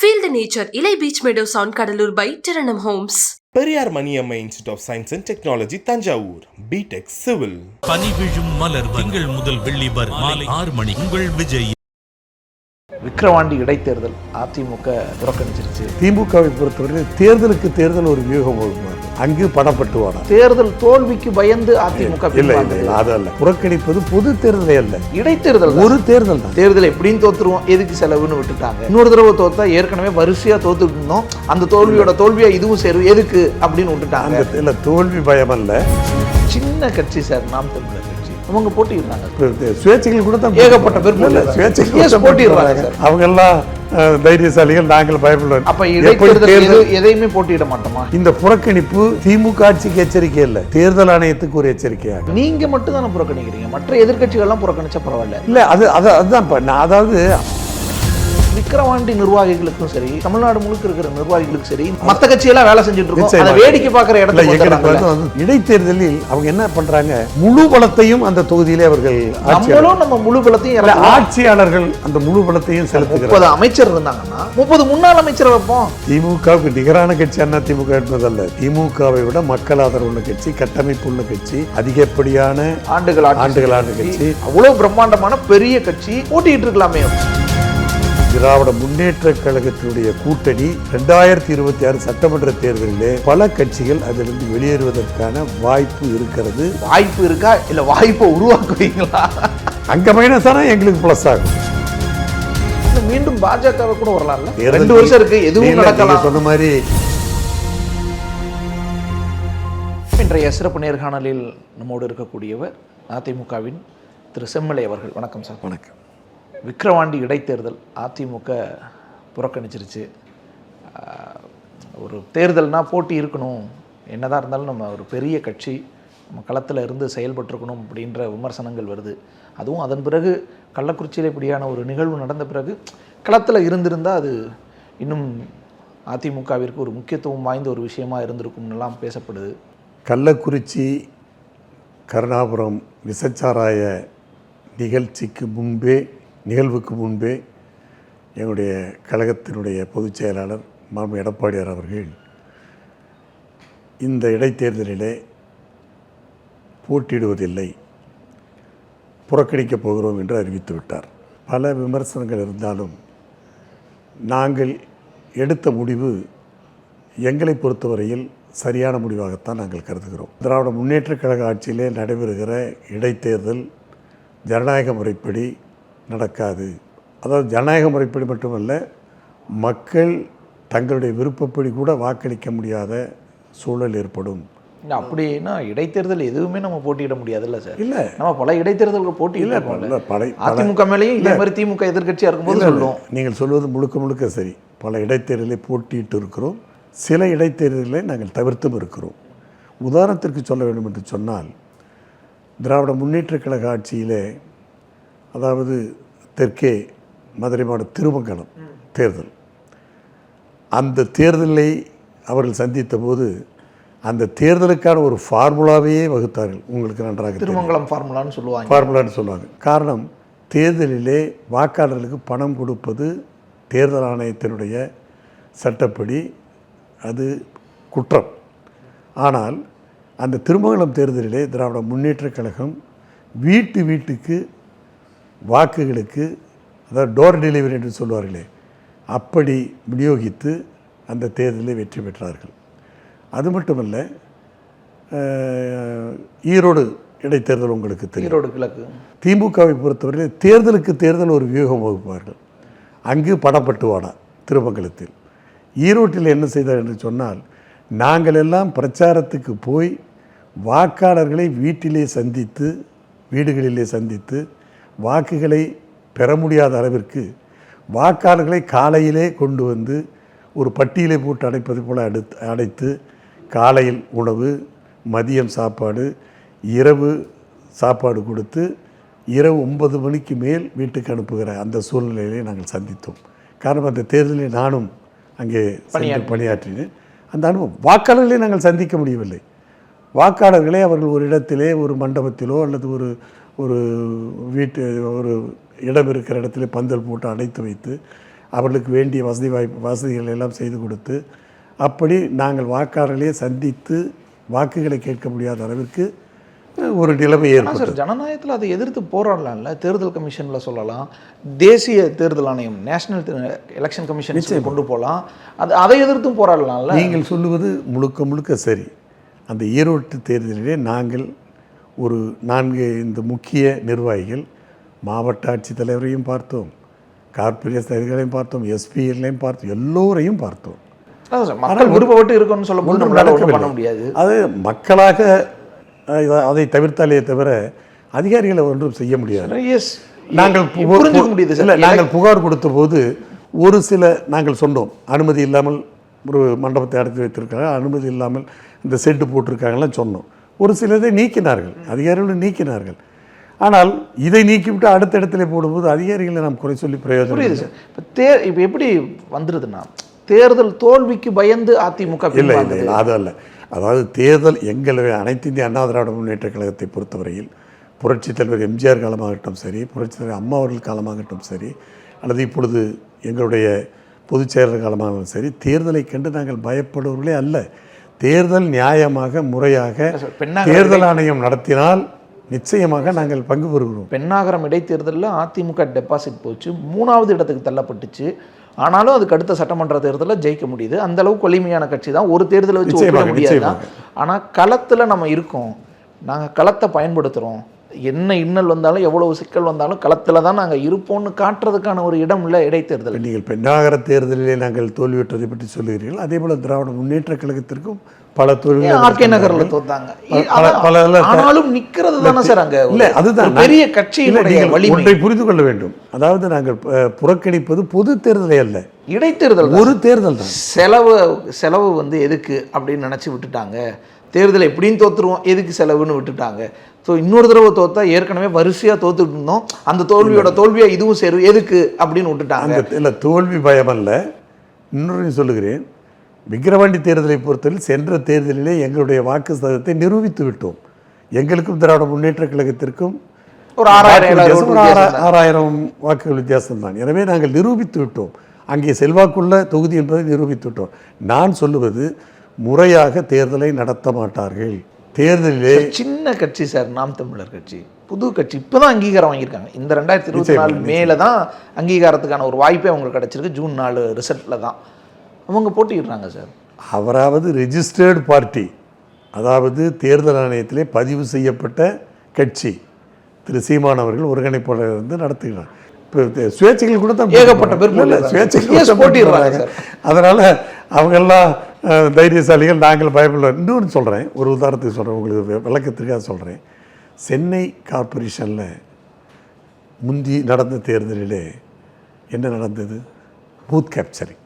Feel the nature. Ilai Beach Meadows on Kadalur by Terranum Homes. Periyar Maniammai institute of science and technology Thanjavur BTech civil. பனி விழும் மலர் திங்கள் முதல் வெள்ளி வரை மாலை 6 மணி. உங்கள் விஜய். விக்கிரவாண்டி இடைத்தேர்தல் அதிமுக புறக்கணிச்சிருச்சு. திமுகவை பொறுத்தவரை தேர்தலுக்கு தேர்தல் ஒரு வியூகம் வகுப்பார். அங்கு பணப்பட்டு வாடா தேர்தல் தோல்விக்கு பயந்து அதிமுக அதல்ல, புறக்கணிப்பது பொது தேர்தலே அல்ல, இடைத்தேர்தல் ஒரு தேர்தல் தான். தேர்தல் எப்படின்னு தோத்துருவோம், எதுக்கு செலவுன்னு விட்டுட்டாங்க. இன்னொரு தடவை தோத்தா ஏற்கனவே வரிசையா தோத்துட்டு இருந்தோம், அந்த தோல்வியோட தோல்வியா இதுவும் சேரும், எதுக்கு அப்படின்னு விட்டுட்டாங்க. இல்ல, தோல்வி பயம் அல்ல. சின்ன கட்சி சார், நாம் தமிழர் கட்சி, அவங்க போட்டிடுறாங்க. சுயேட்சைகள் கூட தான் ஏகப்பட்ட பேர் போட்டிடுறாங்க. அவங்க எல்லாம் தைரியசாலிகள், நாங்கள் பயப்படுவோம். அப்ப இடைத்தேர்தல் எதையுமே போட்டியிட மாட்டோமா? இந்த புறக்கணிப்பு திமுக ஆட்சிக்கு எச்சரிக்கை இல்ல, தேர்தல் ஆணையத்துக்கு ஒரு எச்சரிக்கையாக. நீங்க மட்டும் தானே புறக்கணிக்கிறீங்க, மற்ற எதிர்கட்சிகள் எல்லாம் புறக்கணிச்சா பரவாயில்ல. இல்ல, அதுதான் அதாவது விக்கிரவாண்டி நிர்வாகிகளுக்கும் சரி, தமிழ்நாடு முழுக்க இருக்கிற நிர்வாகிகளுக்கும் சரி, மற்ற கட்சியெல்லாம் வேலை செஞ்சுட்டு இருக்கோம். அதை வேடிக்கை பார்க்கிற இடத்துல இடைத்தேர்தலில் அவங்க என்ன பண்றாங்க, முழு பலத்தையும் அந்த தொகுதியிலே அவர்கள் நம்ம முழு பலத்தையும் ஆட்சியாளர்கள் அந்த முழு பலத்தையும் செலுத்துகிறார். 30 அமைச்சர் இருந்தாங்கன்னா 30 முன்னாள் அமைச்சர் வைப்போம். திமுகவுக்கு நிகரான கட்சி அண்ணா திமுக என்பதல்ல, திமுகவை விட மக்கள் ஆதரவு உள்ள கட்சி, கட்டமைப்பு உள்ள கட்சி, அதிகப்படியான ஆண்டுகளான கட்சி, அவ்வளவு பிரம்மாண்டமான பெரிய கட்சி போட்டிட்டு இருக்கலாமே. திராவிட முன்னேற்ற கழகத்தினுடைய கூட்டணி 2026 சட்டமன்ற தேர்தலிலே பல கட்சிகள் அதிலிருந்து வெளியேறுவதற்கான வாய்ப்பு இருக்கிறது. வாய்ப்பு இருக்கா, இல்ல வாய்ப்பை உருவாக்குவீங்களா? அங்க மைனஸ் ஆனா எங்களுக்கு பிளஸ் ஆகும். மீண்டும் பாஜக கூட வரலாம்ல, 2 வருஷம் இருக்கு, எதுவும் நடக்கலாம். சொன்ன மாதிரி இன்றைய சிறப்பு நேர்காணலில் நம்மோடு இருக்கக்கூடியவர் அதிமுகவின் திரு செம்மலை அவர்கள். வணக்கம் சார். வணக்கம். விக்கிரவாண்டி இடைத்தேர்தல் அதிமுக புறக்கணிச்சிருச்சு. ஒரு தேர்தல்னால் போட்டி இருக்கணும், என்னதான் இருந்தாலும் நம்ம ஒரு பெரிய கட்சி, நம்ம களத்தில் இருந்து செயல்பட்டுருக்கணும் அப்படின்ற விமர்சனங்கள் வருது. அதுவும் அதன் பிறகு கள்ளக்குறிச்சியில் இப்படியான ஒரு நிகழ்வு நடந்த பிறகு களத்தில் இருந்திருந்தால் அது இன்னும் அதிமுகவிற்கு ஒரு முக்கியத்துவம் வாய்ந்த ஒரு விஷயமாக இருந்திருக்கும்னுலாம் பேசப்படுது. கள்ளக்குறிச்சி கருணாபுரம் விசச்சாராய நிகழ்வுக்கு முன்பே எங்களுடைய கழகத்தினுடைய பொதுச் செயலாளர் மாண்பு எடப்பாடியார் அவர்கள் இந்த இடைத்தேர்தலிலே போட்டியிடுவதில்லை, புறக்கணிக்கப் போகிறோம் என்று அறிவித்துவிட்டார். பல விமர்சனங்கள் இருந்தாலும் நாங்கள் எடுத்த முடிவு எங்களை பொறுத்தவரையில் சரியான முடிவாகத்தான் நாங்கள் கருதுகிறோம். திராவிட முன்னேற்றக் கழக ஆட்சியிலே நடைபெறுகிற இடைத்தேர்தல் ஜனநாயக முறைப்படி நடக்காது. அதாவது ஜனநாயக முறைப்படி மட்டுமல்ல, மக்கள் தங்களுடைய விருப்பப்படி கூட வாக்களிக்க முடியாத சூழல் ஏற்படும். அப்படின்னா இடைத்தேர்தல் எதுவுமே நம்ம போட்டியிட முடியாதுல்ல சார்? இல்லை, நம்ம பல இடைத்தேர்தல்கள் போட்டியில அதிமுக மேலேயும் இதே மாதிரி திமுக எதிர்கட்சியாக இருக்கும்போது சொல்லுவோம். நீங்கள் சொல்வது முழுக்க சரி. பல இடைத்தேர்தலை போட்டியிட்டு இருக்கிறோம், சில இடைத்தேர்தல்களை நாங்கள் தவிர்த்தும் இருக்கிறோம். உதாரணத்திற்கு சொல்ல வேண்டும் என்று சொன்னால், திராவிட முன்னேற்றக் கழக ஆட்சியிலே, அதாவது தெற்கே மதுரை மாவட்ட திருமங்கலம் தேர்தல், அந்த தேர்தலை அவர்கள் சந்தித்த போது அந்த தேர்தலுக்கான ஒரு ஃபார்முலாவையே வகுத்தார்கள். உங்களுக்கு நன்றாக திருமங்கலம் ஃபார்முலான்னு சொல்லுவாங்க. காரணம், தேர்தலிலே வாக்காளர்களுக்கு பணம் கொடுப்பது தேர்தல் ஆணையத்தினுடைய சட்டப்படி அது குற்றம். ஆனால் அந்த திருமங்கலம் தேர்தலிலே திராவிட முன்னேற்றக் கழகம் வீட்டுக்கு வாக்குகளுக்கு, அதாவது டோர் டெலிவரி என்று சொல்வார்களே, அப்படி விநியோகித்து அந்த தேர்தலில் வெற்றி பெற்றார்கள். அது மட்டுமல்ல, ஈரோடு இடைத்தேர்தல் உங்களுக்கு தெரியும். ஈரோடு கிழக்கு திமுகவை பொறுத்தவரையில் தேர்தலுக்கு தேர்தல் ஒரு வியூகம் வகுப்பார்கள். அங்கு பணப்பட்டு வாடா திருமங்கலத்தில். ஈரோட்டில் என்ன செய்தார் என்று சொன்னால், நாங்கள் எல்லாம் பிரச்சாரத்துக்கு போய் வாக்காளர்களை வீடுகளிலே சந்தித்து வாக்குகளை பெற முடியாத அளவிற்கு வாக்காளர்களை காலையிலே கொண்டு வந்து ஒரு பட்டியலை போட்டு அடைப்பது போல் அடைத்து காலையில் உணவு, மதியம் சாப்பாடு, இரவு சாப்பாடு கொடுத்து இரவு 9 மணிக்கு மேல் வீட்டுக்கு அனுப்புகிற அந்த சூழ்நிலையிலே நாங்கள் சந்தித்தோம். காரணம், அந்த தேர்தலில் நானும் அங்கே பணியாற்றினேன். அந்த அனுபவம் வாக்காளர்களை நாங்கள் சந்திக்க முடியவில்லை. வாக்காளர்களை அவர்கள் ஒரு இடத்திலே, ஒரு மண்டபத்திலோ அல்லது ஒரு இடம் இருக்கிற இடத்துல பந்தல் போட்டு அடைத்து வைத்து அவர்களுக்கு வேண்டிய வசதிகள் எல்லாம் செய்து கொடுத்து அப்படி நாங்கள் வாக்காளர்களே சந்தித்து வாக்குகளை கேட்க முடியாத அளவிற்கு ஒரு நிலைமை ஏற்பட்டது. சார் ஜனநாயகத்தில் அதை எதிர்த்து போராடலாம்ல, தேர்தல் கமிஷனில் சொல்லலாம், தேசிய தேர்தல் ஆணையம் நேஷனல் எலெக்ஷன் கமிஷன் கொண்டு போகலாம், அதை எதிர்த்தும் போராடலாம்ல. நீங்கள் சொல்லுவது முழுக்க முழுக்க சரி. அந்த ஈரோட்டு தேர்தலிலே நாங்கள் ஒரு 4 முக்கிய நிர்வாகிகள், மாவட்ட ஆட்சித்தலைவரையும் பார்த்தோம், கார்ப்பரேட் தலைவர்களையும் பார்த்தோம், எஸ்பிகளையும் பார்த்தோம், எல்லோரையும் பார்த்தோம். மக்கள் விருப்பப்பட்டு இருக்குன்னு சொல்ல பண்ண முடியாது. அது மக்களாக அதை தவிர்த்தாலே தவிர அதிகாரிகளை ஒன்றும் செய்ய முடியாது. நாங்கள் நாங்கள் புகார் கொடுத்த போது ஒரு சில நாங்கள் சொன்னோம், அனுமதி இல்லாமல் ஒரு மண்டபத்தை அடைத்து வைத்திருக்காங்க, அனுமதி இல்லாமல் இந்த செட்டு போட்டிருக்காங்கலாம் சொன்னோம். ஒரு சிலதை நீக்கினார்கள், அதிகாரிகளும் நீக்கினார்கள். ஆனால் இதை நீக்கிவிட்டு அடுத்த இடத்துல போடும்போது அதிகாரிகளை நாம் குறை சொல்லி பிரயோஜனம். புரியுது சார். இப்போ எப்படி வந்துடுதுன்னா, தேர்தல் தோல்விக்கு பயந்து அதிமுக இல்லை அது அல்ல. அதாவது தேர்தல் எங்களுடைய அனைத்து இந்திய அண்ணா திராவிட முன்னேற்ற கழகத்தை பொறுத்தவரையில் புரட்சித் தலைவர் எம்ஜிஆர் காலமாகட்டும் சரி, புரட்சித் தலைவர் அம்மா அவர்கள் காலமாகட்டும் சரி, அல்லது இப்பொழுது எங்களுடைய பொதுச் செயலர் காலமாகட்டும் சரி, தேர்தலை கண்டு நாங்கள் பயப்படுவர்களே அல்ல. தேர்தல் நியாயமாக முறையாக தேர்தல் ஆணையம் நடத்தினால் நிச்சயமாக நாங்கள் பங்கு பெறுகிறோம். பென்னாகரம் இடைத்தேர்தலில் அதிமுக டெபாசிட் போச்சு, 3வது இடத்துக்கு தள்ளப்பட்டுச்சு. ஆனாலும் அதுக்கு அடுத்த சட்டமன்ற தேர்தலில் ஜெயிக்க முடியுது. அந்த அளவுக்கு வலிமையான கட்சி தான், ஒரு தேர்தலை வச்சு ஒப்பிட முடியாது தான். ஆனால் களத்தில் நம்ம இருக்கோம், நாங்கள் களத்தை பயன்படுத்துகிறோம். என்ன இன்னல் வந்தாலும் எவ்வளவு சிக்கல் வந்தாலும் களத்தில் தான் நாங்கள் இருப்போம்னு காட்டுறதுக்கான ஒரு இடம் இல்லை இடைத்தேர்தல். நீங்கள் பெண்ணாகர தேர்தலிலே நாங்கள் தோல்வியுற்றதை பற்றி சொல்லுகிறீர்கள். அதே போல் திராவிட முன்னேற்ற கழகத்திற்கும் பல தோல்விகள், ஆர்கே நகரில் தோத்தாங்க, ஆனாலும் நிற்கிறது தானே சார் அங்கே. இல்லை அதுதான் பெரிய கட்சியினுடைய வலிமை. ஒன்றை புரிந்து கொள்ள வேண்டும், அதாவது நாங்கள் புறக்கணிப்பது பொது தேர்தலை அல்ல, இடைத்தேர்தல். ஒரு தேர்தல் தான். செலவு வந்து எதுக்கு அப்படின்னு நினச்சி விட்டுட்டாங்க. தேர்தல் எப்படின்னு தோற்றுருவோம், எதுக்கு செலவுன்னு விட்டுட்டாங்க. ஸோ இன்னொரு தடவை தோற்றா ஏற்கனவே வரிசையாக தோத்துட்டு இருந்தோம், அந்த தோல்வியோட தோல்வியாக இதுவும் சேரும் எதுக்கு அப்படின்னு விட்டுட்டாங்க. இல்லை தோல்வி பயம் அல்ல. இன்னொரு சொல்லுகிறேன், விக்கிரவாண்டி தேர்தலை பொறுத்தவரை சென்ற தேர்தலிலே எங்களுடைய வாக்கு சதத்தை நிரூபித்து விட்டோம். எங்களுக்கும் திராவிட முன்னேற்ற கழகத்திற்கும் ஒரு 6000 வாக்குகள் வித்தியாசம் தான். எனவே நாங்கள் நிரூபித்து விட்டோம், அங்கே செல்வாக்குள்ள தொகுதி என்பதை நிரூபித்து விட்டோம். நான் சொல்லுவது முறையாக தேர்தலை நடத்த மாட்டார்கள். தேர்தலிலே சின்ன கட்சி சார், நாம் தமிழர் கட்சி புது கட்சி, இப்போ தான் அங்கீகாரம் வாங்கியிருக்காங்க. இந்த 2024 மேலே தான் அங்கீகாரத்துக்கான ஒரு வாய்ப்பே அவங்களுக்கு கிடச்சிருக்கு. ஜூன் 4 ரிசல்ட்டில் தான் அவங்க போட்டிடுறாங்க சார். அவராவது ரெஜிஸ்டர்டு பார்ட்டி, அதாவது தேர்தல் ஆணையத்திலே பதிவு செய்யப்பட்ட கட்சி. திரு சீமான் அவர்கள் ஒருங்கிணைப்பாளர் இருந்து நடத்துகிறார். இப்போ சுயேட்சைகள் கூட தான் ஏகப்பட்ட பேர் சுயேட்சைகள் போட்டிடுறாங்க. அதனால் அவங்கெல்லாம் தைரியசாலிகள், நாங்கள் பயப்பட. இன்னொன்று சொல்கிறேன், ஒரு உதாரணத்துக்கு சொல்கிறேன், உங்களுக்கு விளக்கத்திற்காக சொல்கிறேன். சென்னை கார்ப்பரேஷனில் முந்தி நடந்த தேர்தலிலே என்ன நடந்தது? Booth capturing.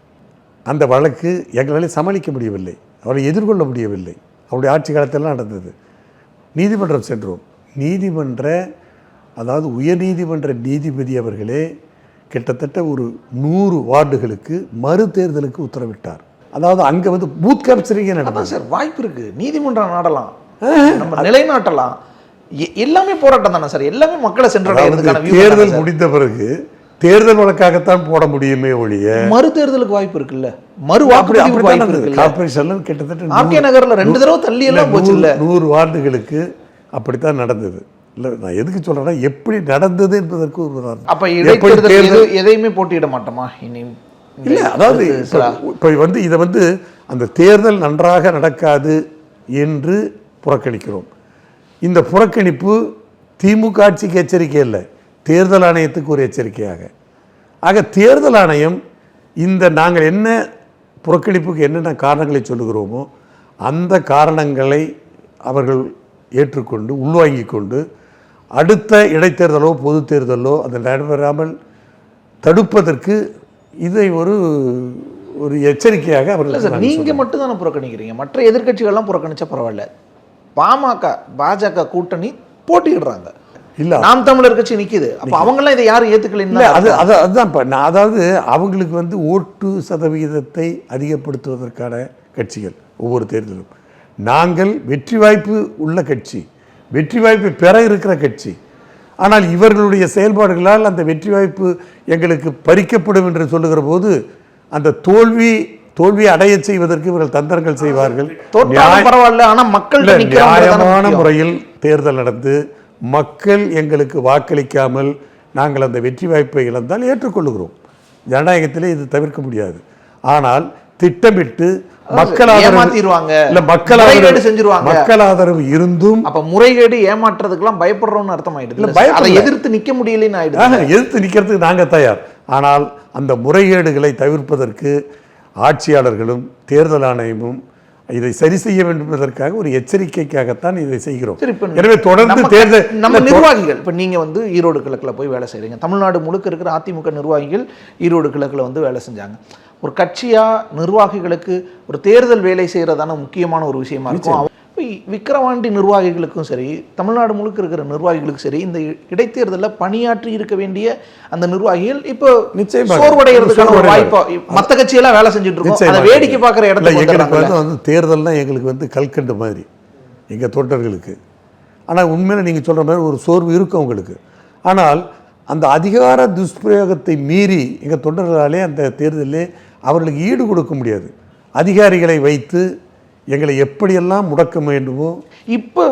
அந்த வழக்கு எங்களால் சமாளிக்க முடியவில்லை, அவரை எதிர்கொள்ள முடியவில்லை. அவருடைய ஆட்சி காலத்திலாம் நடந்தது. நீதிமன்றம் சென்றோம். அதாவது உயர்நீதிமன்ற நீதிபதி அவர்களே கிட்டத்தட்ட ஒரு 100 வார்டுகளுக்கு மறு தேர்தலுக்கு உத்தரவிட்டார். அதாவது அங்கே வந்து பூத் கேப்சரிங்கே நடந்தது சார். வாய்ப்பு இருக்குது, நீதிமன்றம் நாடலாம், நம்ம நிலைநாட்டலாம். எல்லாமே போராட்டம் தானே சார், எல்லாமே மக்களை சென்றடைகிறதுக்கான. தேர்தல் முடிந்த பிறகு தேர்தல் வழக்காகத்தான் போட முடியுமே ஒழிய மறு தேர்தலுக்கு வாய்ப்பு இருக்குல்ல, மறு வாக்குப்பதிவுக்கு வாய்ப்பு இருக்கு. கார்ப்பரேஷன்ல கிட்டத்தட்ட ஆர்கே நகர்ல 2 தடவை தள்ளி எல்லாம் போச்சு இல்ல, 100 வார்டுகளுக்கு அப்படித்தான் நடந்தது. இல்லை நான் எதுக்கு சொல்றேன்னா எப்படி நடந்தது என்பதற்கு ஒரு உதாரணம். அப்ப இடைத்தேர்தல் எதையுமே போட்டியிட மாட்டோமா இனி? இல்லை அதாவது இப்போ வந்து இதை வந்து அந்த தேர்தல் நன்றாக நடக்காது என்று புறக்கணிக்கிறோம். இந்த புறக்கணிப்பு திமுக ஆட்சிக்கு எச்சரிக்கை இல்லை, தேர்தல் ஆணையத்துக்கு ஒரு எச்சரிக்கையாக. ஆக தேர்தல் ஆணையம் இந்த நாங்கள் என்ன புறக்கணிப்புக்கு என்னென்ன காரணங்களை சொல்லுகிறோமோ அந்த காரணங்களை அவர்கள் ஏற்றுக்கொண்டு உள்வாங்கி கொண்டு அடுத்த இடைத்தேர்தலோ பொது தேர்தலோ அது நடைபெறாமல் தடுப்பதற்கு இதை ஒரு எச்சரிக்கையாக அவர்கள். சார் நீங்கள் மட்டும் தானே புறக்கணிக்கிறீங்க, மற்ற எதிர்கட்சிகள்லாம் புறக்கணிச்சா பரவாயில்ல. பாஜக கூட்டணி போட்டிடுறாங்க, இல்லை நாம் தமிழர் கட்சி நிற்கிது. அப்போ அவங்களாம் இதை யாரும் ஏற்றுக்கல. அதுதான் அதாவது அவங்களுக்கு வந்து ஓட்டு சதவிகிதத்தை அதிகப்படுத்துவதற்கான கட்சிகள் ஒவ்வொரு தேர்தலும். நாங்கள் வெற்றி வாய்ப்பு உள்ள கட்சி, வெற்றி வாய்ப்பை பெற இருக்கிற கட்சி. ஆனால் இவர்களுடைய செயல்பாடுகளால் அந்த வெற்றி வாய்ப்பு எங்களுக்கு பறிக்கப்படும் என்று சொல்லுகிற போது அந்த தோல்வி அடைய செய்வதற்கு இவர்கள் தந்திரங்கள் செய்வார்கள். பரவாயில்ல, ஆனா மக்கள் நியாயமான முறையில் தேர்தல் நடந்து மக்கள் எங்களுக்கு வாக்களிக்காமல் நாங்கள் அந்த வெற்றி வாய்ப்பை இழந்தால் ஏற்றுக்கொள்கிறோம். ஜனநாயகத்திலே இது தவிர்க்க முடியாது. ஆனால் திட்டமிட்டு மக்கள் ஆதரவு இருந்தும் அப்ப முறைகேடு ஏமாற்றுறதுக்கெல்லாம் பயப்படுறோம்னு அர்த்தமாயிடுது. அதை எதிர்த்து நிக்க முடியலன்னு ஆயிடுது. எதிர்த்து நிக்கிறதுக்கு நாங்க தயார். ஆனால் அந்த முறைகேடுகளை தவிர்ப்பதற்கு ஆட்சியாளர்களும் தேர்தல் ஆணையமும் இதை சரி செய்ய வேண்டும் என்பதற்காக ஒரு எச்சரிக்கைக்காகத்தான் இதை செய்கிறோம். எனவே தொடர்ந்து தேர்தல் நம்ம நிர்வாகிகள் இப்ப நீங்க ஈரோடு கிழக்குல போய் வேலை செய்றீங்க. தமிழ்நாடு முழுக்க இருக்கிற அதிமுக நிர்வாகிகள் ஈரோடு கிழக்குல வேலை செஞ்சாங்க. ஒரு கட்சியா நிர்வாகிகளுக்கு ஒரு தேர்தல் வேலை செய்யறதான முக்கியமான ஒரு விஷயமா இருக்கும். விக்கிரவாண்டி நிர்வாகிகளுக்கும் சரி, தமிழ்நாடு முழுக்க இருக்கிற நிர்வாகிகளுக்கும் சரி, இந்த இடைத்தேர்தலில் பணியாற்றி இருக்க வேண்டிய அந்த நிர்வாகிகள் இப்போ சோர்வடைகிறதுக்கான ஒரு வாய்ப்பா மற்ற கட்சியெல்லாம் வேலை செஞ்சுட்டு இருக்கோம். அதை வேடிக்கை பார்க்குற இடத்துல எங்களுக்கு தேர்தல்னா எங்களுக்கு கல்கண்டு மாதிரி எங்கள் தொண்டர்களுக்கு. ஆனால் உண்மையில நீங்கள் சொல்கிற மாதிரி ஒரு சோர்வு இருக்கும் அவங்களுக்கு. ஆனால் அந்த அதிகார துஷ்பிரயோகத்தை மீறி எங்கள் தொண்டர்களாலே அந்த தேர்தலிலே அவர்களுக்கு ஈடு கொடுக்க முடியாது. அதிகாரிகளை வைத்து எங்களை எப்படியெல்லாம் முடக்க வேண்டுமோ இப்போ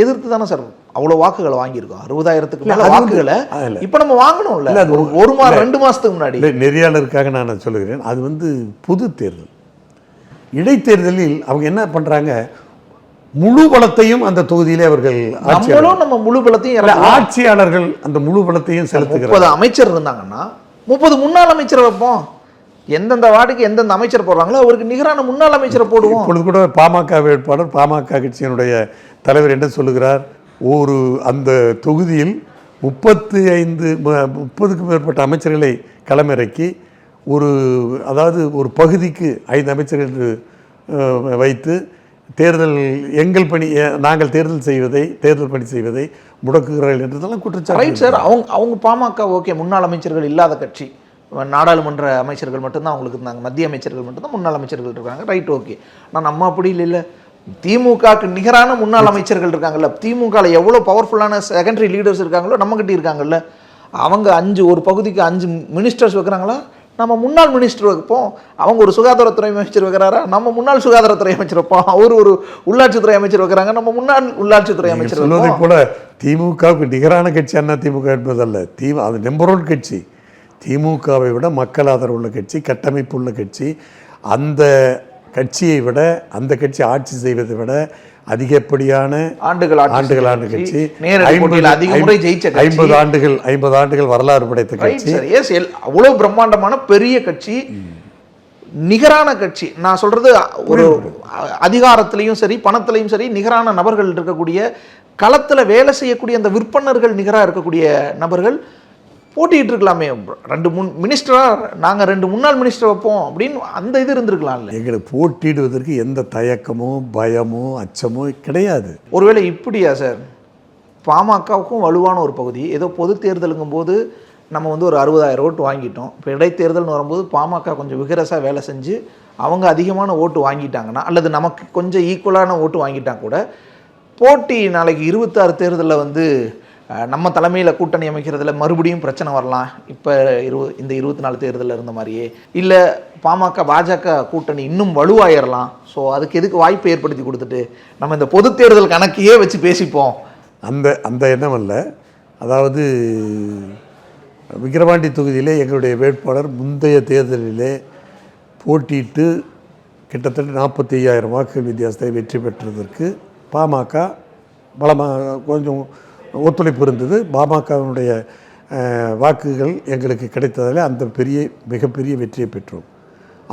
எதிர்த்து தானே சார் அவ்வளோ வாக்குகளை வாங்கியிருக்கோம். 60,000க்கு மேல வாக்குகளை இப்போ நம்ம வாங்கணும்ல. அது ஒரு மாதம் 2 மாதத்துக்கு முன்னாடி நெறியாளருக்காக நான் சொல்லுகிறேன். அது பொது தேர்தல். இடைத்தேர்தலில் அவங்க என்ன பண்ணுறாங்க, முழு பலத்தையும் அந்த தொகுதியிலே அவர்கள் நம்ம முழு பலத்தையும் ஆட்சியாளர்கள் அந்த முழு பலத்தையும் செலுத்துகிறார். 30 அமைச்சர் இருந்தாங்கன்னா 30 முன்னாள் அமைச்சரை வைப்போம். எந்தெந்த வார்டுக்கு எந்தெந்த அமைச்சர் போடுறாங்களோ அவருக்கு நிகரான முன்னாள் அமைச்சரை போடுவோம். இப்பொழுது கூட பாமக வேட்பாளர் பாமக கட்சியினுடைய தலைவர் என்ன சொல்லுகிறார், அந்த தொகுதியில் 30க்கும் மேற்பட்ட அமைச்சர்களை களமிறக்கி அதாவது ஒரு பகுதிக்கு 5 அமைச்சர்கள் வைத்து தேர்தல் நாங்கள் தேர்தல் பணி செய்வதை முடக்குகிறார்கள் என்றதெல்லாம் குற்றச்சாட்டு. Right sir. அவங்க பாமக ஓகே, முன்னாள் அமைச்சர்கள் இல்லாத கட்சி, நாடாளுமன்ற அமைச்சர்கள் மட்டும்தான் அவங்களுக்கு இருந்தாங்க, மத்திய அமைச்சர்கள் மட்டும்தான் முன்னாள் அமைச்சர்கள் இருக்காங்க. Right, okay. ஆனால் நம்ம அப்படி இல்லை. திமுகவுக்கு நிகரான முன்னாள் அமைச்சர்கள் இருக்காங்கல்ல. திமுகவில் எவ்வளோ பவர்ஃபுல்லான செகண்டரி லீடர்ஸ் இருக்காங்களோ நம்மகிட்ட இருக்காங்கல்ல. அவங்க ஒரு பகுதிக்கு 5 மினிஸ்டர்ஸ் வைக்கிறாங்களா, நம்ம முன்னாள் மினிஸ்டர் வைப்போம். அவங்க ஒரு சுகாதாரத்துறை அமைச்சர் வைக்கிறாரா, நம்ம முன்னாள் சுகாதாரத்துறை அமைச்சர் வைப்போம். அவர் ஒரு உள்ளாட்சித்துறை அமைச்சர் வைக்கிறாங்க, நம்ம முன்னாள் உள்ளாட்சித்துறை அமைச்சர். சொல்வதை போல திமுகவுக்கு நிகரான கட்சி அண்ணா திமுக என்பதல்ல. அது நம்பர் 1 கட்சி. திமுகவை விட மக்கள் ஆதரவுள்ள கட்சி, கட்டமைப்பு உள்ள கட்சி. அந்த கட்சியை விட அந்த கட்சி ஆட்சி செய்வதை விட அதிகப்படியான ஆண்டுகளான கட்சி, 50 ஆண்டுகள் வரலாறு படைத்த கட்சி, அவ்வளவு பிரம்மாண்டமான பெரிய கட்சி, நிகரான கட்சி. நான் சொல்றது ஒரு அதிகாரத்திலையும் சரி பணத்திலையும் சரி நிகரான நபர்கள் இருக்கக்கூடிய, களத்தில் வேலை செய்யக்கூடிய அந்த விற்பனர்கள் நிகராக இருக்கக்கூடிய நபர்கள் போட்டிட்டு இருக்கலாமே. 2 மினிஸ்டரா நாங்கள் 2 முன்னாள் மினிஸ்டர் வைப்போம் அப்படின்னு அந்த இது இருந்திருக்கலாம்ல. எங்களுக்கு போட்டியிடுவதற்கு எந்த தயக்கமோ பயமோ அச்சமோ கிடையாது. ஒருவேளை இப்படியா சார், பாமகவுக்கும் வலுவான ஒரு பகுதி, ஏதோ பொது தேர்தலுங்கும் போது நம்ம ஒரு 60,000 ஓட்டு வாங்கிட்டோம். இப்போ இடைத்தேர்தல்னு வரும்போது பாமக கொஞ்சம் விகரசாக வேலை செஞ்சு அவங்க அதிகமான ஓட்டு வாங்கிட்டாங்கன்னா, அல்லது நமக்கு கொஞ்சம் ஈக்குவலான ஓட்டு வாங்கிட்டாங்க கூட, போட்டி நாளைக்கு 26 தேர்தலில் நம்ம தலைமையில் கூட்டணி அமைக்கிறதுல மறுபடியும் பிரச்சனை வரலாம். இப்போ இந்த 24 தேர்தலில் இருந்த மாதிரியே, இல்லை பாஜக கூட்டணி இன்னும் வலுவாயிரலாம். ஸோ அதுக்கு எதுக்கு வாய்ப்பு ஏற்படுத்தி கொடுத்துட்டு நம்ம இந்த பொது தேர்தல் கணக்கையே வச்சு பேசிப்போம். அந்த எண்ணம் அல்ல. அதாவது விக்கிரவாண்டி தொகுதியிலே எங்களுடைய வேட்பாளர் முந்தைய தேர்தலிலே போட்டியிட்டு கிட்டத்தட்ட 45,000 வாக்குகள் வித்தியாசத்தை வெற்றி பெற்றதற்கு பாமக பலமாக கொஞ்சம் ஒத்துழைப்பு இருந்தது. பாமகவினுடைய வாக்குகள் எங்களுக்கு கிடைத்ததில் அந்த மிகப்பெரிய வெற்றியை பெற்றோம்.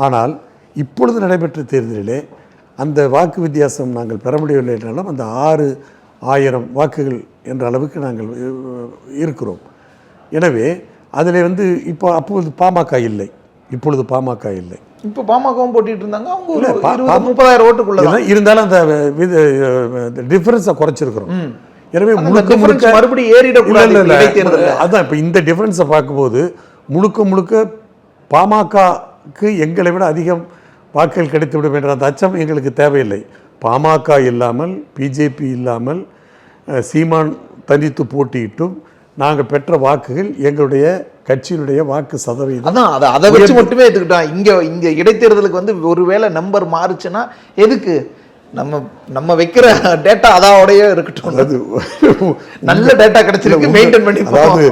ஆனால் இப்பொழுது நடைபெற்ற தேர்தலிலே அந்த வாக்கு வித்தியாசம் நாங்கள் பெற முடியவில்லை என்றாலும் அந்த 6,000 வாக்குகள் என்ற அளவுக்கு நாங்கள் இருக்கிறோம். எனவே அதில் அப்போது பாமக இல்லை, இப்பொழுது பாமக இல்லை. இப்போ பாமகவும் போட்டிட்டு இருந்தாங்க, அவங்க 30,000 ஓட்டுக்குள்ள இருந்தாலும் அந்த டிஃபரன்ஸை குறைச்சிருக்கிறோம். எனவே மறுபடியும் ஏறிடக்கூடாது. அதான் இப்போ இந்த டிஃபரன்ஸை பார்க்கும்போது முழுக்க பாமகக்கு எங்களை விட அதிகம் வாக்குகள் கிடைத்துவிடும் என்ற அந்த அச்சம் எங்களுக்கு தேவையில்லை. பாமக இல்லாமல், பிஜேபி இல்லாமல், சீமான் தனித்து போட்டியிட்டும் நாங்கள் பெற்ற வாக்குகள் எங்களுடைய கட்சியினுடைய வாக்கு சதவீதம் அதான் அதை வச்சு மட்டுமே எடுத்துக்கிட்டோம். இங்கே இடைத்தேர்தலுக்கு வந்து ஒருவேளை நம்பர் மாறுச்சுன்னா எதுக்கு நம்ம வைக்கிற டேட்டா அதாவோடய இருக்கட்டும். அது நல்ல டேட்டா கிடைச்சிருக்கு, மெயின்டைன் பண்ணி. அதாவது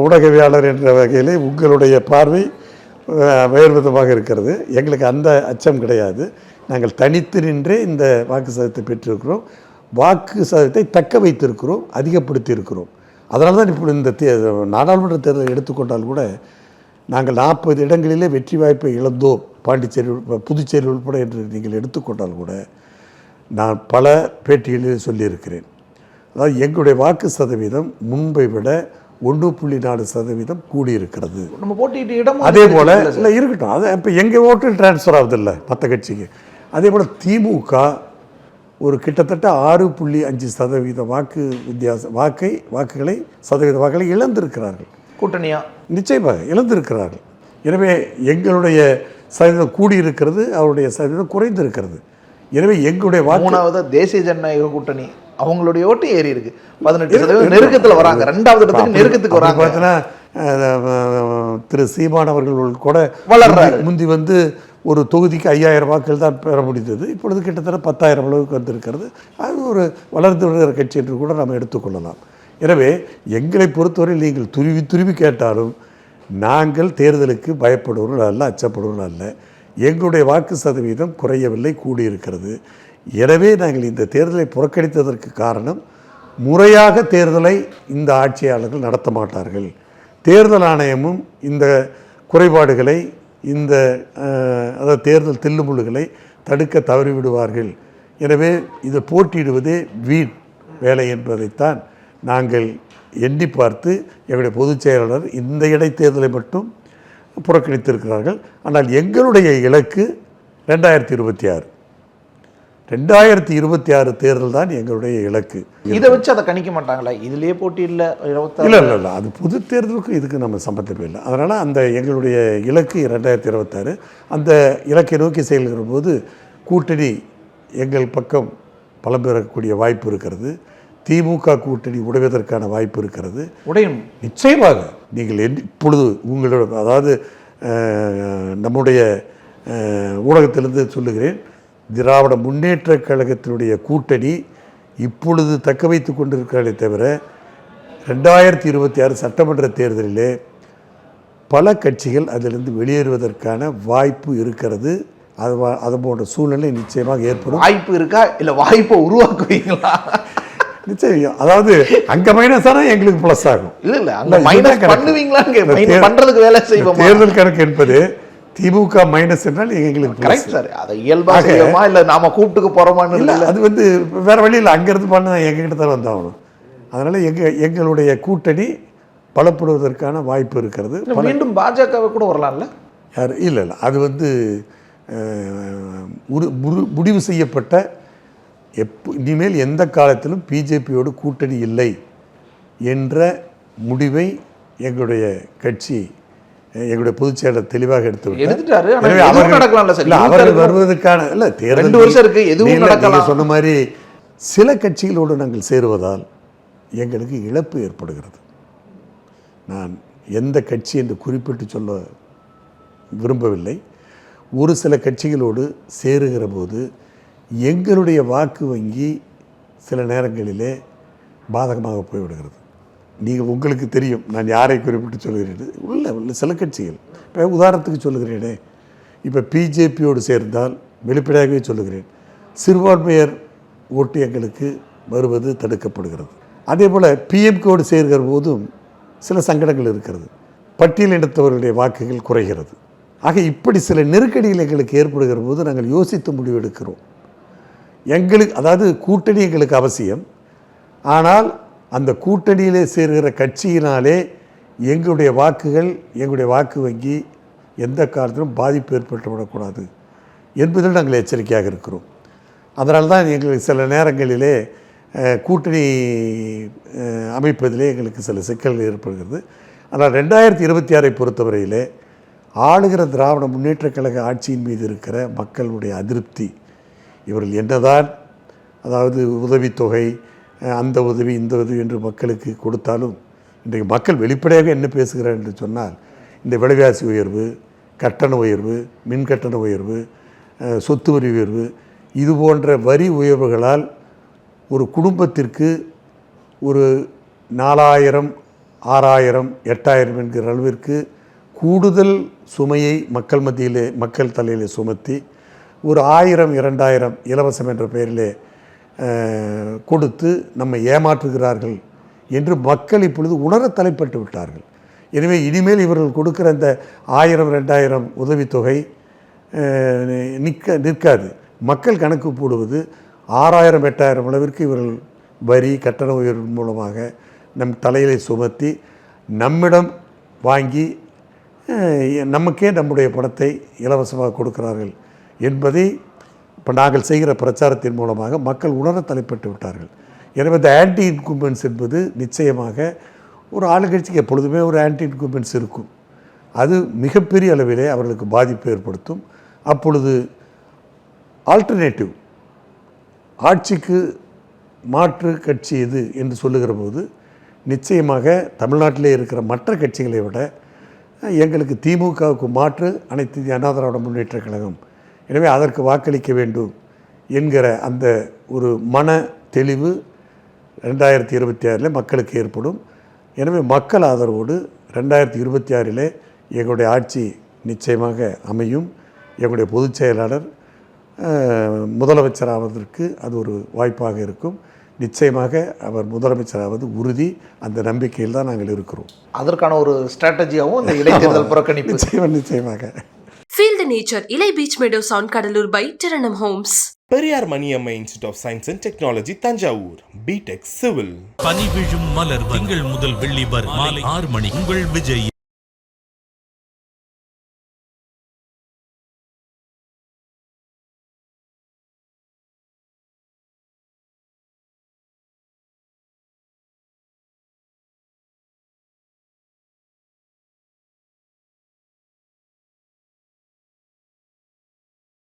ஊடகவியாளர் என்ற வகையில் உங்களுடைய பார்வை வேறு விதமாக இருக்கிறது. எங்களுக்கு அந்த அச்சம் கிடையாது. நாங்கள் தனித்து நின்றே இந்த வாக்கு சதவீதத்தை பெற்றிருக்கிறோம். வாக்கு சதவீதத்தை தக்க வைத்திருக்கிறோம், அதிகப்படுத்தி இருக்கிறோம். அதனால தான் இப்போ இந்த நாடாளுமன்ற தேர்தலை எடுத்துக்கொண்டால் கூட நாங்கள் 40 இடங்களிலே வெற்றி வாய்ப்பை இழந்தோம், பாண்டிச்சேரி புதுச்சேரி உட்பட என்று நீங்கள் எடுத்துக்கொண்டால் கூட நான் பல பேட்டிகளில் சொல்லியிருக்கிறேன். அதாவது எங்களுடைய வாக்கு சதவீதம் முன்பை விட 1.4% கூடியிருக்கிறது. நம்ம போட்டிட்டு இடம் அதே போல் இல்லை இருக்கட்டும், அது இப்போ எங்கள் ஓட்டு டிரான்ஸ்ஃபர் ஆகுதில்லை மற்ற கட்சிக்கு. அதே போல் திமுக ஒரு கிட்டத்தட்ட 6.5% வாக்கு வித்தியாசம் வாக்குகளை இழந்திருக்கிறார்கள். கூட்டணியாக நிச்சயமாக இழந்திருக்கிறார்கள். எனவே எங்களுடைய சதவீதம் கூடியிருக்கிறது, அவருடைய சதவீதம் குறைந்திருக்கிறது. எனவே எங்களுடைய மூணாவது தேசிய ஜனநாயக கூட்டணி அவங்களுடைய ஓட்டு ஏறி இருக்கு. 18% நெருக்கத்தில் வராங்க, 2வது இடத்துக்கு நெருக்கத்துக்கு வராங்க. பார்த்தீங்கன்னா திரு சீமான் அவர்கள் கூட வளர்றாரு. முந்தி வந்து ஒரு தொகுதிக்கு 5000 வாக்குகள் தான் பெற முடிந்தது. இப்பொழுது கிட்டத்தட்ட 10,000 அளவுக்கு வந்திருக்கிறது. அது ஒரு வளர்ந்து வருகிற கட்சி என்று கூட நம்ம எடுத்துக்கொள்ளலாம். எனவே எங்களை பொறுத்தவரை நீங்கள் துருவி கேட்டாலும் நாங்கள் தேர்தலுக்கு பயப்படுவர்கள் அல்ல, அச்சப்படுவர்கள் அல்ல. எங்களுடைய வாக்கு சதவீதம் குறையவில்லை, கூடியிருக்கிறது. எனவே நாங்கள் இந்த தேர்தலை புறக்கணித்ததற்கு காரணம், முறையாக தேர்தலை இந்த ஆட்சியாளர்கள் நடத்த மாட்டார்கள். தேர்தல் ஆணையமும் இந்த குறைபாடுகளை, இந்த அதாவது தேர்தல் தில்லுமுள்ளுகளை தடுக்க தவறிவிடுவார்கள். எனவே இதை போட்டியிடுவதே வீண் வேலை என்பதைத்தான் நாங்கள் எண்ணி பார்த்து எங்களுடைய பொதுச் செயலாளர் இந்த இடைத்தேர்தலை மட்டும் புறக்கணித்திருக்கிறார்கள். ஆனால் எங்களுடைய இலக்கு 2026 தேர்தல் தான் எங்களுடைய இலக்கு. இதை வச்சு அதை கணிக்க மாட்டாங்களா? இதுலேயே போட்டி இல்லை, இல்லை அது பொது தேர்தலுக்கும் இதுக்கு நம்ம சம்பந்தமே இல்லை. அதனால் அந்த எங்களுடைய இலக்கு 2026. அந்த இலக்கை நோக்கி செயல்கிற போது கூட்டணி எங்கள் பக்கம் பலம் பெறக்கூடிய வாய்ப்பு இருக்கிறது. திமுக கூட்டணி உடைவதற்கான வாய்ப்பு இருக்கிறது. உடையும் நிச்சயமாக. நீங்கள் இப்பொழுது உங்களோட, அதாவது நம்முடைய ஊடகத்திலிருந்து சொல்லுகிறேன், திராவிட முன்னேற்ற கழகத்தினுடைய கூட்டணி இப்பொழுது தக்க வைத்து கொண்டிருக்கிறாரே தவிர 2026 சட்டமன்ற தேர்தலிலே பல கட்சிகள் அதிலிருந்து வெளியேறுவதற்கான வாய்ப்பு இருக்கிறது. அது போன்ற சூழ்நிலை நிச்சயமாக ஏற்படும். வாய்ப்பு இருக்கா, இல்லை வாய்ப்பை உருவாக்குவீங்களா? நிச்சயம். அதாவது அங்க மைனஸ் ஆனா எங்களுக்கு பிளஸ் ஆகும். இல்ல அங்க மைனஸ் பண்ணுவீங்களா? பண்றதுக்கு வேலை செய்வோம். தேர்தல் கணக்கு என்பது திமுக மைனஸ் என்றால் எங்களுக்கு கரெக்ட் சார். அதை இயல்பா செய்வோமா இல்ல நாம கூப்பிட்டுக்கு போறோமான்னு இல்லை, அது வந்து வேற வழியில் அங்கிருந்து பண்ண எங்ககிட்ட தான் வந்தாகணும். அதனால எங்களுடைய கூட்டணி பலப்படுவதற்கான வாய்ப்பு இருக்கிறது. மீண்டும் பாஜகவை கூட வரலாம்ல? யார்? இல்லை அது வந்து முடிவு செய்யப்பட்ட இனிமேல் எந்த காலத்திலும் பிஜேபியோடு கூட்டணி இல்லை என்ற முடிவை எங்களுடைய கட்சி, எங்களுடைய பொதுச் செயலர் தெளிவாக எடுத்துட்டாரு. அவர்கள் வருவதற்கான இல்லை, தேர்தல் 2 வருஷம் இருக்கு, எதுவும் நடக்கலாம். சொன்ன மாதிரி சில கட்சிகளோடு நாங்கள் சேருவதால் எங்களுக்கு இழப்பு ஏற்படுகிறது. நான் எந்த கட்சி என்று குறிப்பிட்டு சொல்ல விரும்பவில்லை. ஒரு சில கட்சிகளோடு சேருகிற போது எங்களுடைய வாக்கு வங்கி சில நேரங்களிலே பாதகமாக போய்விடுகிறது. நீங்கள் உங்களுக்கு தெரியும் நான் யாரை குறிப்பிட்டு சொல்கிறேன். உள்ள சில கட்சிகள், இப்போ உதாரணத்துக்கு சொல்லுகிறேனே, இப்போ பிஜேபியோடு சேர்ந்தால் வெளிப்படையாகவே சொல்லுகிறேன், சிறுபான்மையர் ஓட்டு எங்களுக்கு வருவது தடுக்கப்படுகிறது. அதே போல் பிஎம்கேவோடு சேர்கிற போதும் சில சங்கடங்கள் இருக்கிறது. பட்டியலினத்தவர்களுடைய வாக்குகள் குறைகிறது. ஆக இப்படி சில நெருக்கடிகள் எங்களுக்கு ஏற்படுகிற போது நாங்கள் யோசித்து முடிவெடுக்கிறோம். எங்களுக்கு, அதாவது கூட்டணி எங்களுக்கு அவசியம், ஆனால் அந்த கூட்டணியிலே சேர்கிற கட்சியினாலே எங்களுடைய வாக்குகள், எங்களுடைய வாக்கு வங்கி எந்த காலத்திலும் பாதிப்பு ஏற்பட்டுவிடக்கூடாது என்பதில் நாங்கள் எச்சரிக்கையாக இருக்கிறோம். அதனால தான் எங்களுக்கு சில நேரங்களிலே கூட்டணி அமைப்பதிலே எங்களுக்கு சில சிக்கல்கள் ஏற்படுகிறது. ஆனால் 2026 பொறுத்தவரையிலே ஆளுகிற திராவிட முன்னேற்ற கழக ஆட்சியின் மீது இருக்கிற மக்களுடைய அதிருப்தி, இவர்கள் என்னதான், அதாவது உதவித்தொகை, அந்த உதவி இந்த உதவி என்று மக்களுக்கு கொடுத்தாலும் இன்றைக்கு மக்கள் வெளிப்படையாக என்ன பேசுகிறார் என்று சொன்னால் இந்த விலைவாசி உயர்வு, கட்டண உயர்வு, மின் கட்டண உயர்வு, சொத்து வரி உயர்வு, இது போன்ற வரி உயர்வுகளால் ஒரு குடும்பத்திற்கு ஒரு 4000, 6000, 8000 என்கிற அளவிற்கு கூடுதல் சுமையை மக்கள் மத்தியிலே, மக்கள் தலையிலே சுமத்தி ஒரு 1000, 2000 இலவசம் என்ற பெயரிலே கொடுத்து நம்மை ஏமாற்றுகிறார்கள் என்று மக்கள் இப்பொழுது உணர தலைப்பட்டு விட்டார்கள். எனவே இனிமேல் இவர்கள் கொடுக்கிற அந்த 1000, 2000 உதவித்தொகை நிற்காது. மக்கள் கணக்கு போடுவது 6000, 8000 அளவிற்கு இவர்கள் வரி கட்டண உயர்வு மூலமாக நம் தலையிலே சுமத்தி நம்மிடம் வாங்கி நமக்கே நம்முடைய பணத்தை இலவசமாக கொடுக்கிறார்கள் என்பதை இப்போ நாங்கள் செய்கிற பிரச்சாரத்தின் மூலமாக மக்கள் உணர தலைப்பட்டு விட்டார்கள். எனவே இந்த ஆன்டி இன்கும்பன்ஸ் என்பது நிச்சயமாக ஒரு ஆளுங்கட்சிக்கு எப்பொழுதுமே ஒரு ஆன்டி இன்கும்பன்ஸ் இருக்கும். அது மிகப்பெரிய அளவிலே அவர்களுக்கு பாதிப்பை ஏற்படுத்தும். அப்பொழுது ஆல்டர்னேட்டிவ், ஆட்சிக்கு மாற்று கட்சி எது என்று சொல்லுகிற போது நிச்சயமாக தமிழ்நாட்டிலே இருக்கிற மற்ற கட்சிகளை விட எங்களுக்கு திமுகவுக்கு மாற்று அனைத்து இந்திய அண்ணா திராவிட முன்னேற்றக் கழகம், எனவே அதற்கு வாக்களிக்க வேண்டும் என்கிற அந்த ஒரு மன தெளிவு 2026 மக்களுக்கு ஏற்படும். எனவே மக்கள் ஆதரவோடு 2026 எங்களுடைய ஆட்சி நிச்சயமாக அமையும். எங்களுடைய பொதுச் செயலாளர் முதலமைச்சராவதற்கு அது ஒரு வாய்ப்பாக இருக்கும். நிச்சயமாக அவர் முதலமைச்சராவது உறுதி. அந்த நம்பிக்கையில் தான் நாங்கள் இருக்கிறோம். அதற்கான ஒரு ஸ்ட்ராட்டஜியாகவும் இந்த இடைத்தேர்தல் புறக்கணிப்பு நிச்சயமாக. Feel the nature. Ilai Beach Meadows on Kadalur by Taranam Homes. Periyar Maniammai institute of science and technology Thanjavur, BTech civil. பனி விழும் மலர் திங்கள் முதல் வெள்ளி வரை மாலை 6 மணி. உங்கள் விஜய்.